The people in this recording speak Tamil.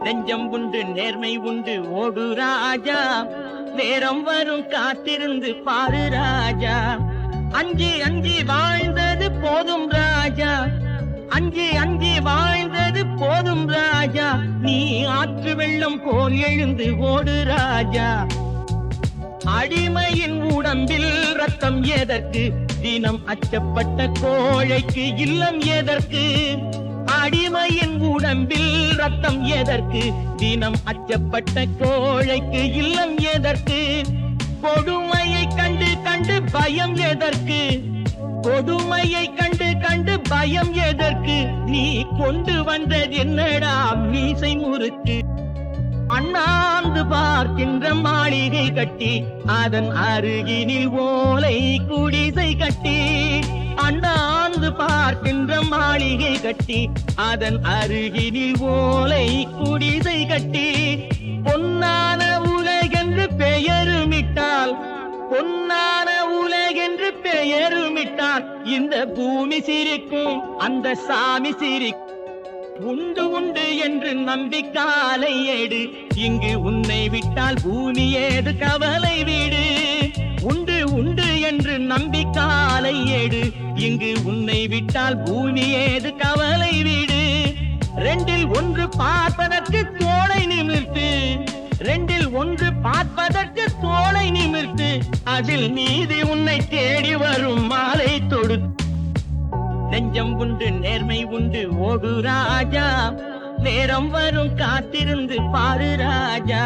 நெஞ்சம் உண்டு நேர்மை உண்டு ஓடு ராஜா, நேரம் வரும் காத்திருந்து பாரு ராஜா. அஞ்சி அஞ்சி வாழ்ந்தது போதும் ராஜா, அஞ்சி அஞ்சி வாழ்ந்தது போதும் ராஜா. நீ ஆற்று வெள்ளம் போல் எழுந்து ஓடு ராஜா. அடிமையின் உடம்பில் ரத்தம் எதற்கு, தினம் அச்சப்பட்ட கோழைக்கு இல்லம் எதற்கு. அடிமையின் உடம்பில் ரத்தம் எதற்கு, தினம் அச்சப்பட்ட கோழைக்கு இல்லம் எதற்கு. கொடுமையை கண்டு கண்டு பயம் எதற்கு, கொடுமையை கண்டு கண்டு பயம் எதற்கு. நீ கொண்டு வந்தது என்னடா மீசை முறுக்கு. அண்ணாந்து பார்க்கின்ற மாளிகை கட்டி, அதன் அருகினில் ஓலை குடிசை கட்டி. அண்ணாந்து பார்க்கின்ற மாளிகை கட்டி, அதன் அருகினில் ஓலை குடிசை கட்டி. பொன்னான உலகென்று பெயருமிட்டால், பொன்னான உலகென்று பெயருமிட்டால், இந்த பூமி சிரிக்கும் அந்த சாமி சிரிக்கும். உண்டு உண்டு என்று நம்பிக்காலை ஏடு, இங்கு உன்னை விட்டால் பூமி ஏது கவலை வீடு. உண்டு உண்டு என்று நம்பிக்காலை ஏடு, இங்கு உன்னை விட்டால் பூமி ஏது கவலை வீடு. ரெண்டில் ஒன்று பார்ப்பதற்கு தோளை நிமிர்த்து, ரெண்டில் ஒன்று பார்ப்பதற்கு தோளை நிமிர்த்து. அதில் நீதி உன்னை தேடி வரும் மாலை தொடுத்து. நெஞ்சம் உண்டு நேர்மை உண்டு ஓடு ராஜா, நேரம் வரும் காத்திருந்து பாரு ராஜா.